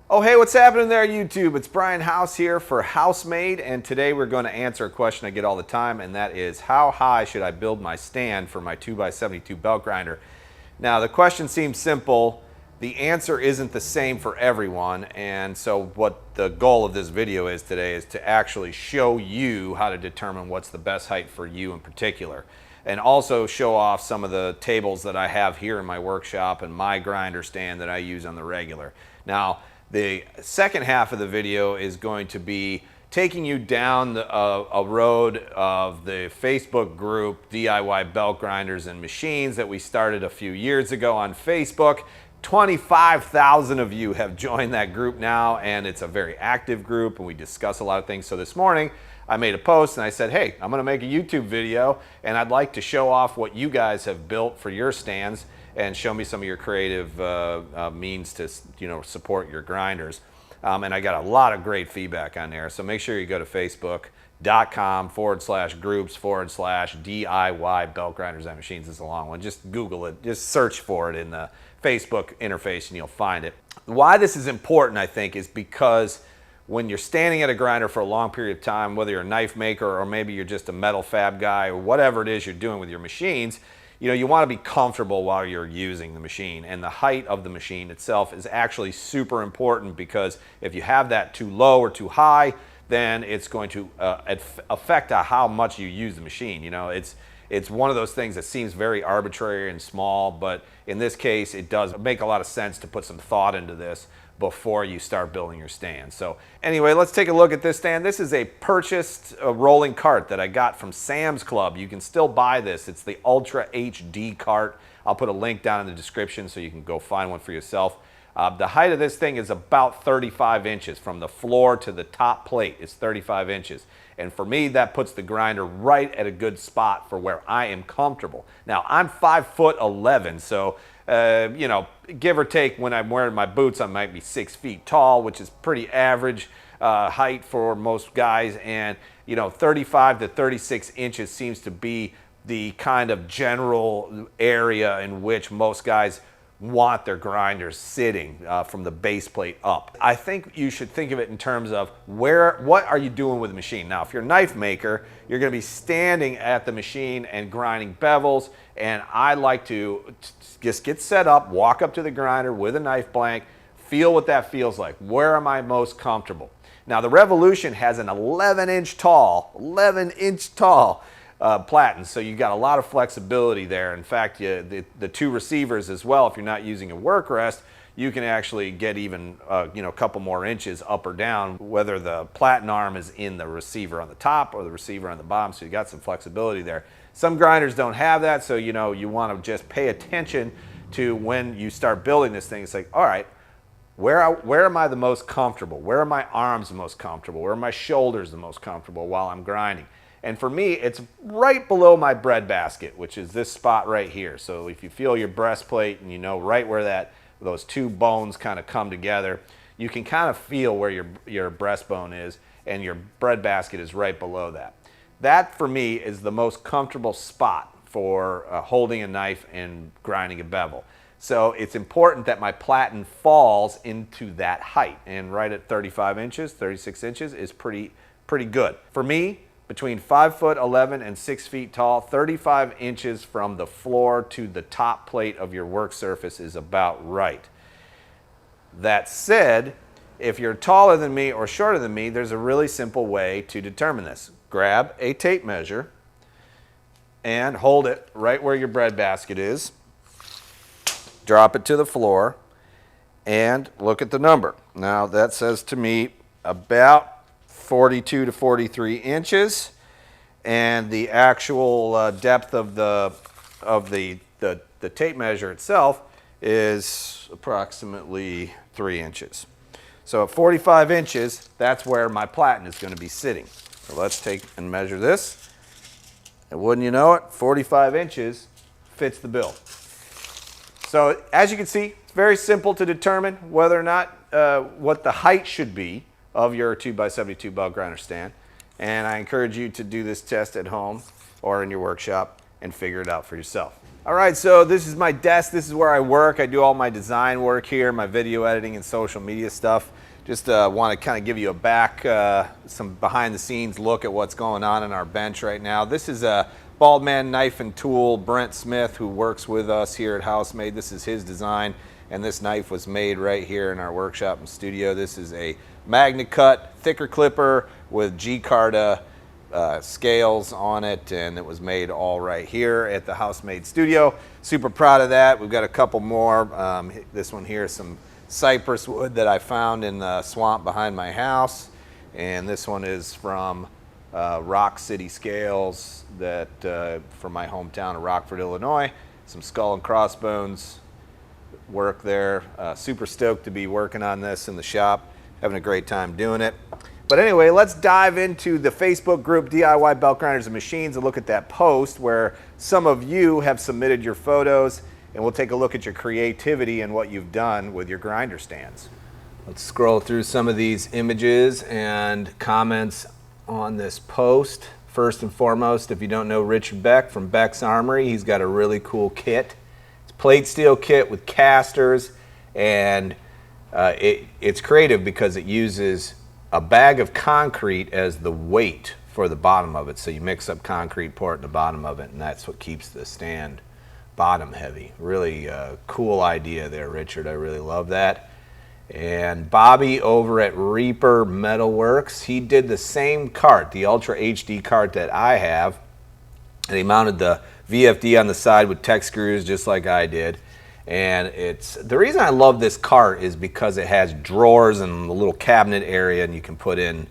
Oh, hey, what's happening there, YouTube? It's Brian House here for Housemade, and today we're going to answer a question I get all the time, and that is, how high should I build my stand for my 2x72 belt grinder? Now, the question seems simple. The answer isn't the same for everyone, and so what the goal of this video is today is to actually show you how to determine what's the best height for you in particular, and also show off some of the tables that I have here in my workshop and my grinder stand that I use on the regular. Now, the second half of the video is going to be taking you down a road of the Facebook group DIY Belt Grinders and Machines that we started a few years ago on Facebook. 25,000 of you have joined that group now, and it's a very active group, and we discuss a lot of things. So this morning I made a post and I said, hey, I'm going to make a YouTube video and I'd like to show off what you guys have built for your stands and show me some of your creative means to support your grinders. And I got a lot of great feedback on there. So make sure you go to facebook.com/groups/DIY Belt Grinders and Machines. It's a long one. Just Google it. Just search for it in the Facebook interface and you'll find it. Why this is important, I think, is because when you're standing at a grinder for a long period of time, whether you're a knife maker or maybe you're just a metal fab guy or whatever it is you're doing with your machines, you want to be comfortable while you're using the machine, and the height of the machine itself is actually super important, because if you have that too low or too high, then it's going to affect how much you use the machine. It's one of those things that seems very arbitrary and small, but in this case it does make a lot of sense to put some thought into this before you start building your stand. So anyway, let's take a look at this stand. This is a purchased rolling cart that I got from Sam's Club. You can still buy this. It's the Ultra HD cart. I'll put a link down in the description so you can go find one for yourself. The height of this thing is about 35 inches. From the floor to the top plate is 35 inches. And for me, that puts the grinder right at a good spot for where I am comfortable. Now, I'm 5'11", so give or take, when I'm wearing my boots, I might be 6 feet tall, which is pretty average height for most guys. And 35 to 36 inches seems to be the kind of general area in which most guys want their grinders sitting from the base plate up. I think you should think of it in terms of what are you doing with the machine. Now, if you're a knife maker, you're going to be standing at the machine and grinding bevels, and I like to just get set up, walk up to the grinder with a knife blank, feel what that feels like. Where am I most comfortable? Now, the Revolution has an 11-inch tall platen, so you got a lot of flexibility there. In fact, the two receivers as well, if you're not using a work rest, you can actually get even a couple more inches up or down, whether the platen arm is in the receiver on the top or the receiver on the bottom, so you got some flexibility there. Some grinders don't have that, so you want to just pay attention to when you start building this thing. It's like, all right, where am I the most comfortable? Where are my arms the most comfortable? Where are my shoulders the most comfortable while I'm grinding? And for me, it's right below my bread basket, which is this spot right here. So if you feel your breastplate and right where those two bones kind of come together, you can kind of feel where your breastbone is, and your bread basket is right below that. That, for me, is the most comfortable spot for holding a knife and grinding a bevel. So it's important that my platen falls into that height, and right at 35 inches, 36 inches is pretty good. For me, between 5'11" and 6 feet tall, 35 inches from the floor to the top plate of your work surface is about right. That said, if you're taller than me or shorter than me, there's a really simple way to determine this. Grab a tape measure and hold it right where your bread basket is. Drop it to the floor and look at the number. Now, that says to me about 42 to 43 inches, and the actual depth of the tape measure itself is approximately 3 inches. So at 45 inches, that's where my platen is going to be sitting. So let's take and measure this, and wouldn't you know it, 45 inches fits the bill. So as you can see, it's very simple to determine whether or not what the height should be of your 2x72 belt grinder stand, and I encourage you to do this test at home or in your workshop and figure it out for yourself. All right, so this is my desk. This is where I work. I do all my design work here, my video editing and social media stuff. Just want to kind of give you some behind the scenes look at what's going on in our bench right now. This is a Bald Man Knife and Tool, Brent Smith, who works with us here at Housemade. This is his design, and this knife was made right here in our workshop and studio. This is a Magna Cut thicker clipper with G-Carta scales on it, and it was made all right here at the Housemade studio. Super proud of that. We've got a couple more. This one here is some cypress wood that I found in the swamp behind my house, and this one is from Rock City Scales that from my hometown of Rockford, Illinois. Some skull and crossbones work there. Super stoked to be working on this in the shop. Having a great time doing it. But anyway, let's dive into the Facebook group DIY Belt Grinders and Machines and look at that post where some of you have submitted your photos, and we'll take a look at your creativity and what you've done with your grinder stands. Let's scroll through some of these images and comments on this post. First and foremost, if you don't know Richard Beck from Beck's Armory, he's got a really cool kit. It's a plate steel kit with casters, and it's creative because it uses a bag of concrete as the weight for the bottom of it. So you mix up concrete, pour it in the bottom of it, and that's what keeps the stand bottom heavy. Really cool idea there, Richard. I really love that. And Bobby over at Reaper Metalworks, he did the same cart, the Ultra HD cart that I have, and he mounted the VFD on the side with tech screws just like I did. And the reason I love this cart is because it has drawers and a little cabinet area, and you can put in,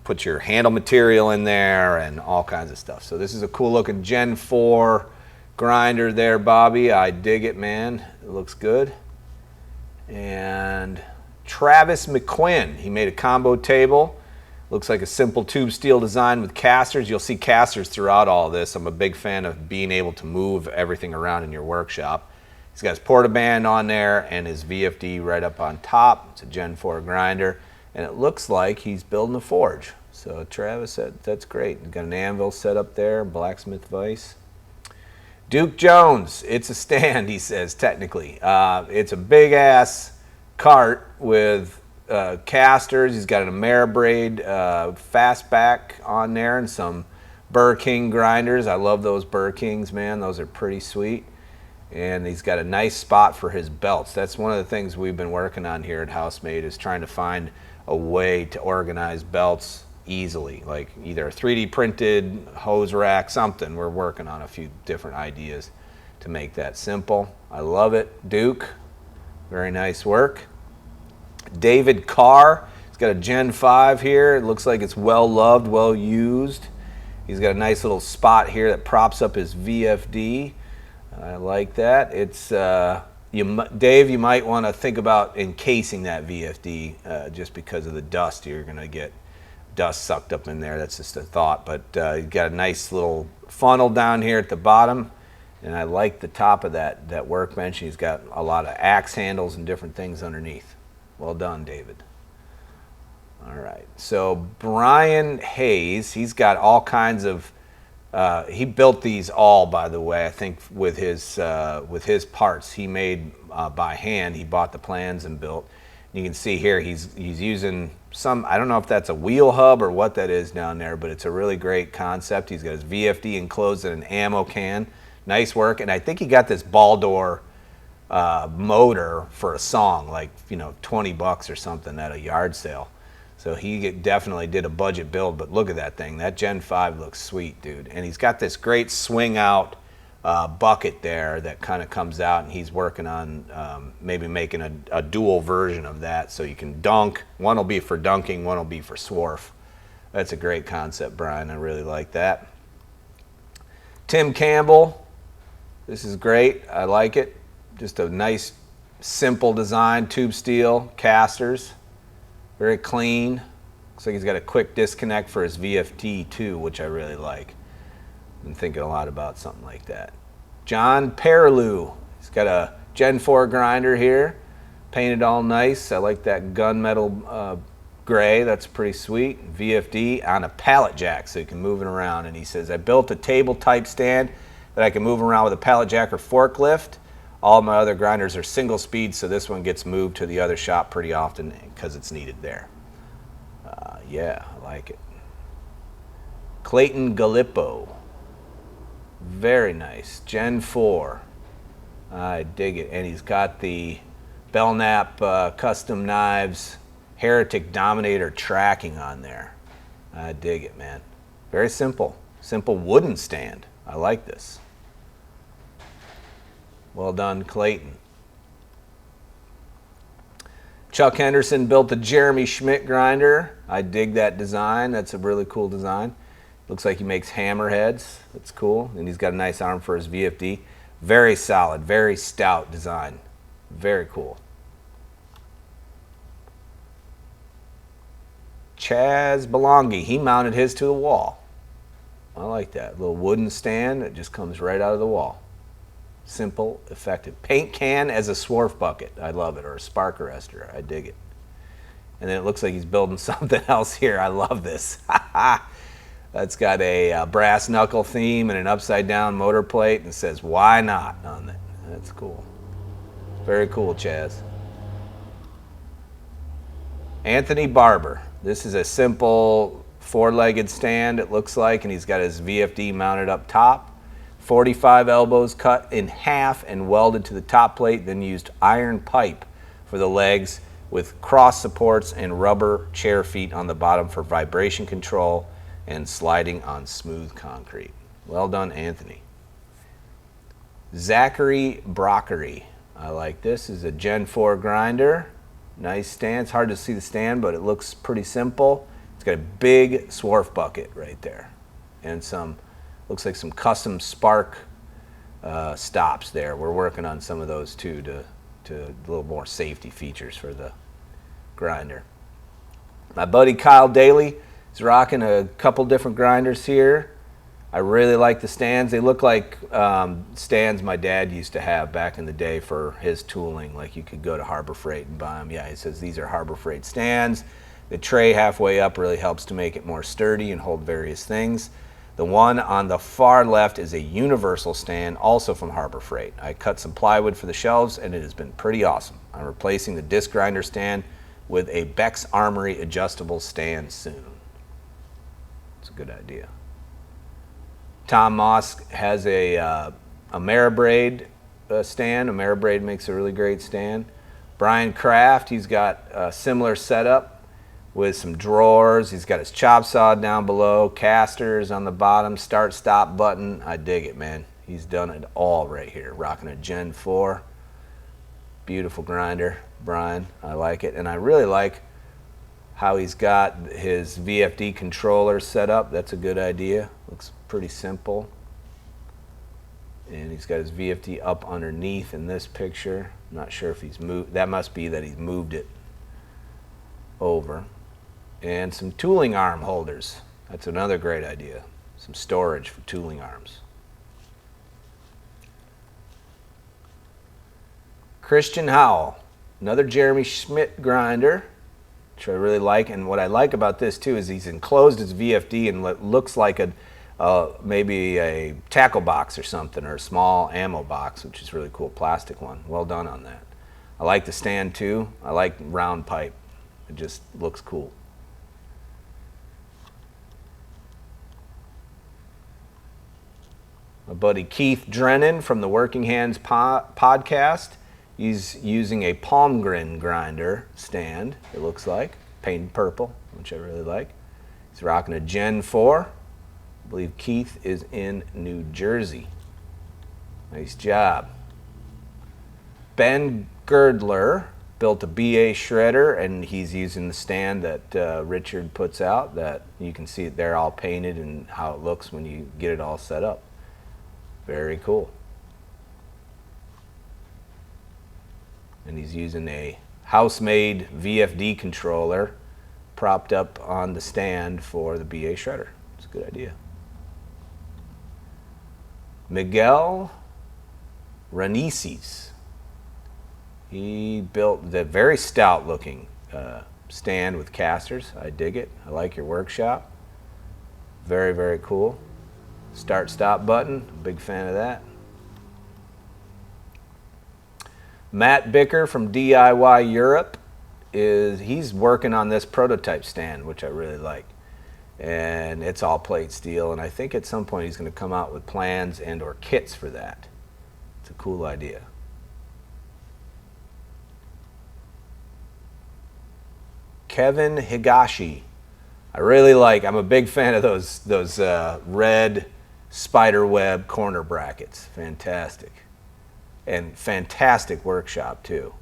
put your handle material in there and all kinds of stuff. So this is a cool looking Gen 4 grinder there, Bobby. I dig it, man. It looks good. And Travis McQuinn, he made a combo table. Looks like a simple tube steel design with casters. You'll see casters throughout all this. I'm a big fan of being able to move everything around in your workshop. He's got his portaband on there and his VFD right up on top. It's a Gen 4 grinder, and it looks like he's building a forge. So Travis, that's great. He's got an anvil set up there, blacksmith vise. Duke Jones, it's a stand, he says, technically. It's a big-ass cart with casters. He's got an Ameribraid fastback on there and some Burr King grinders. I love those Burr Kings, man. Those are pretty sweet. And he's got a nice spot for his belts. That's one of the things we've been working on here at Housemade, is trying to find a way to organize belts easily, like either a 3D printed hose rack, something. We're working on a few different ideas to make that simple. I love it. Duke, very nice work. David Carr, he's got a Gen 5 here. It looks like it's well loved, well used. He's got a nice little spot here that props up his VFD. I like that. It's Dave, you might want to think about encasing that VFD just because of the dust. You're going to get dust sucked up in there. That's just a thought. But you've got a nice little funnel down here at the bottom, and I like the top of that workbench. He's got a lot of axe handles and different things underneath. Well done, David. All right, so Brian Hayes, he's got all kinds of he built these all, by the way, I think with his parts he made by hand. He bought the plans and built. You can see here he's using some, I don't know if that's a wheel hub or what that is down there, but it's a really great concept. He's got his VFD enclosed in an ammo can. Nice work. And I think he got this ball door motor for a song, like, $20 or something at a yard sale. So he definitely did a budget build, but look at that thing. That Gen 5 looks sweet, dude. And he's got this great swing out bucket there that kind of comes out, and he's working on maybe making a dual version of that so you can dunk. One will be for dunking, one will be for swarf. That's a great concept, Brian. I really like that. Tim Campbell, this is great. I like it. Just a nice, simple design, tube steel, casters. Very clean. Looks like he's got a quick disconnect for his VFD too, which I really like. I'm thinking a lot about something like that. John Perilou, he's got a Gen 4 grinder here, painted all nice. I like that gunmetal gray, that's pretty sweet. VFD on a pallet jack so you can move it around. And he says, I built a table type stand that I can move around with a pallet jack or forklift. All my other grinders are single speed, so this one gets moved to the other shop pretty often because it's needed there. Yeah, I like it. Clayton Gallipo. Very nice. Gen 4. I dig it. And he's got the Belknap custom knives Heretic Dominator tracking on there. I dig it, man. Very simple. Simple wooden stand. I like this. Well done, Clayton. Chuck Henderson built the Jeremy Schmidt grinder. I dig that design. That's a really cool design. Looks like he makes hammerheads. That's cool. And he's got a nice arm for his VFD. Very solid, very stout design. Very cool. Chaz Belongi, he mounted his to the wall. I like that. Little wooden stand that just comes right out of the wall. Simple, effective. Paint can as a swarf bucket. I love it. Or a spark arrestor. I dig it. And then it looks like he's building something else here. I love this. That's got a brass knuckle theme and an upside down motor plate and it says, "Why not?" on it. That's cool. Very cool, Chaz. Anthony Barber. This is a simple four-legged stand, it looks like, and he's got his VFD mounted up top. 45 elbows cut in half and welded to the top plate, then used iron pipe for the legs with cross supports and rubber chair feet on the bottom for vibration control and sliding on smooth concrete. Well done, Anthony. Zachary Brockery. I like this. This is a Gen 4 grinder. Nice stand. It's hard to see the stand, but it looks pretty simple. It's got a big swarf bucket right there. And some, looks like some custom spark stops there. We're working on some of those too to a little more safety features for the grinder. My buddy Kyle Daly is rocking a couple different grinders here. I really like the stands. They look like stands my dad used to have back in the day for his tooling. Like you could go to Harbor Freight and buy them. Yeah, he says these are Harbor Freight stands. The tray halfway up really helps to make it more sturdy and hold various things. The one on the far left is a universal stand, also from Harbor Freight. I cut some plywood for the shelves and it has been pretty awesome. I'm replacing the disc grinder stand with a Beck's Armory adjustable stand soon. It's a good idea. Tom Moss has a Ameribraid stand. Ameribraid makes a really great stand. Brian Kraft, he's got a similar setup with some drawers. He's got his chop saw down below, casters on the bottom, start stop button. I dig it, man. He's done it all right here. Rocking a Gen 4. Beautiful grinder, Brian. I like it. And I really like how he's got his VFD controller set up. That's a good idea. Looks pretty simple. And he's got his VFD up underneath in this picture. I'm not sure if he's moved. That must be that he's moved it over. And some tooling arm holders. That's another great idea. Some storage for tooling arms. Christian Howell. Another Jeremy Schmidt grinder, which I really like. And what I like about this too is he's enclosed his VFD in what looks like a maybe a tackle box or something, or a small ammo box, which is really cool, plastic one. Well done on that. I like the stand too. I like round pipe. It just looks cool. My buddy Keith Drennan from the Working Hands podcast. He's using a Palmgren grinder stand, it looks like, painted purple, which I really like. He's rocking a Gen 4. I believe Keith is in New Jersey. Nice job. Ben Girdler built a BA shredder, and he's using the stand that Richard puts out. That you can see it there all painted and how it looks when you get it all set up. Very cool. And he's using a house-made VFD controller propped up on the stand for the BA shredder. It's a good idea. Miguel Ranices. He built the very stout looking stand with casters. I dig it. I like your workshop. Very, very cool. start-stop button. Big fan of that. Matt Bicker from DIY Europe he's working on this prototype stand, which I really like. And it's all plate steel, and I think at some point he's going to come out with plans and or kits for that. It's a cool idea. Kevin Higashi. I'm a big fan of those red spider web corner brackets. Fantastic. And fantastic workshop too.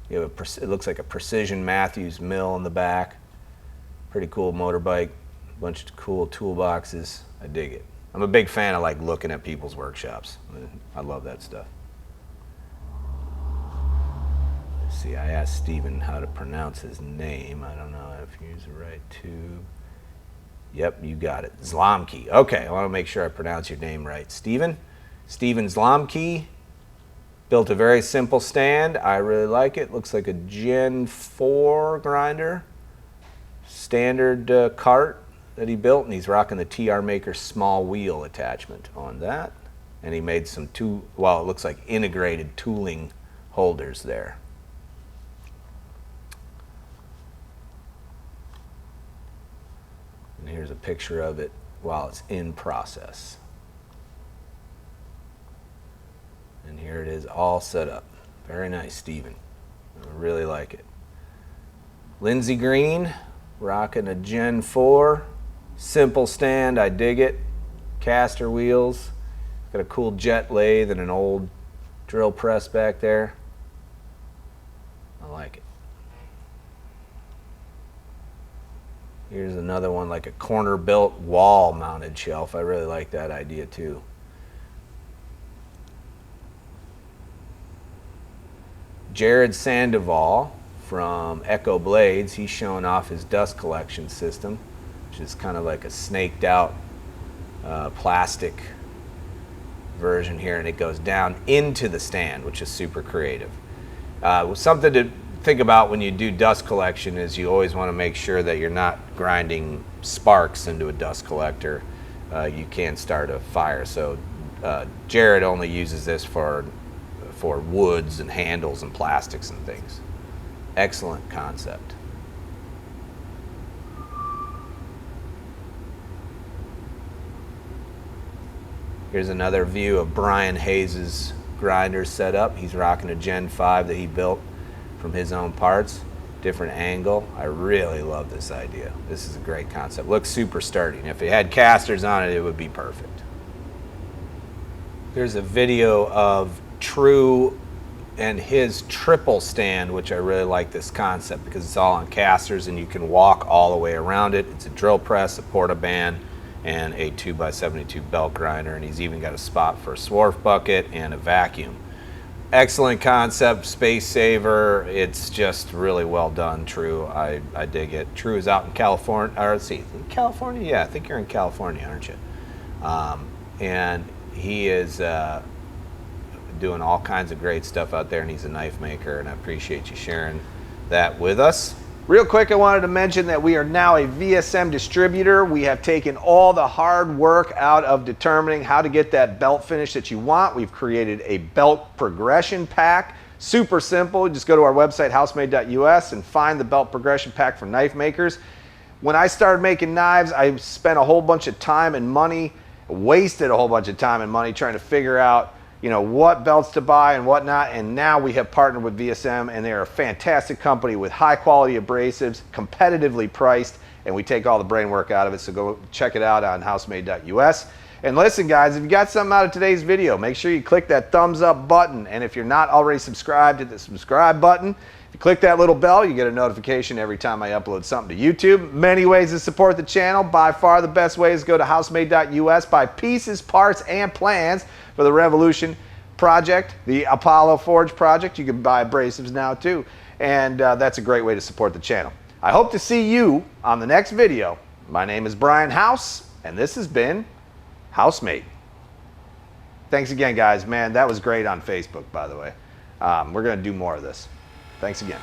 You have it looks like a Precision Matthews mill in the back. Pretty cool motorbike. Bunch of cool toolboxes. I dig it. I'm a big fan of like looking at people's workshops. I love that stuff. Let's see, I asked Steven how to pronounce his name. I don't know if you use the right tube. Yep, you got it. Zlomke. Okay, I want to make sure I pronounce your name right. Steven Zlomke built a very simple stand. I really like it. Looks like a Gen 4 grinder. Standard cart that he built, and he's rocking the TR Maker small wheel attachment on that. And he made some it looks like integrated tooling holders there. And here's a picture of it while it's in process. And here it is all set up. Very nice, Steven. I really like it. Lindsey Green, rocking a Gen 4. Simple stand, I dig it. Caster wheels. Got a cool jet lathe and an old drill press back there. I like it. Here's another one, like a corner built wall mounted shelf. I really like that idea too. Jared Sandoval from Echo Blades, he's showing off his dust collection system, which is kind of like a snaked out plastic version here, and it goes down into the stand, which is super creative. Something to think about when you do dust collection is you always want to make sure that you're not grinding sparks into a dust collector. You can start a fire. So Jared only uses this for woods and handles and plastics and things. Excellent concept. Here's another view of Brian Hayes' grinder setup. He's rocking a Gen 5 that he built from his own parts. Different angle. I really love this idea. This is a great concept. Looks super sturdy. And if it had casters on it, it would be perfect. Here's a video of True and his triple stand, which I really like this concept because it's all on casters and you can walk all the way around it. It's a drill press, a portaband, and a 2x72 belt grinder, and he's even got a spot for a swarf bucket and a vacuum. Excellent concept, space saver. It's just really well done, True. I dig it. True is out in California, or let's see, in California? Yeah, I think you're in California, aren't you? And he is doing all kinds of great stuff out there, and he's a knife maker, and I appreciate you sharing that with us. Real quick, I wanted to mention that we are now a VSM distributor. We have taken all the hard work out of determining how to get that belt finish that you want. We've created a belt progression pack. Super simple. Just go to our website, housemade.us, and find the belt progression pack for knife makers. When I started making knives, I spent a whole bunch of time and money, wasted a whole bunch of time and money trying to figure out what belts to buy and whatnot, and now we have partnered with VSM, and they're a fantastic company with high quality abrasives, competitively priced, and we take all the brain work out of it. So go check it out on housemade.us. And listen, guys, if you got something out of today's video, make sure you click that thumbs up button, and if you're not already subscribed, hit the subscribe button. If you click that little bell, you get a notification every time I upload something to YouTube. Many ways to support the channel. By far the best way is go to housemade.us, buy pieces, parts, and plans for the Revolution project, the Apollo Forge project. You can buy abrasives now too, and that's a great way to support the channel. I hope to see you on the next video. My name is Brian House, and this has been Housemade. Thanks again, guys. Man, that was great on Facebook, by the way. We're going to do more of this. Thanks again.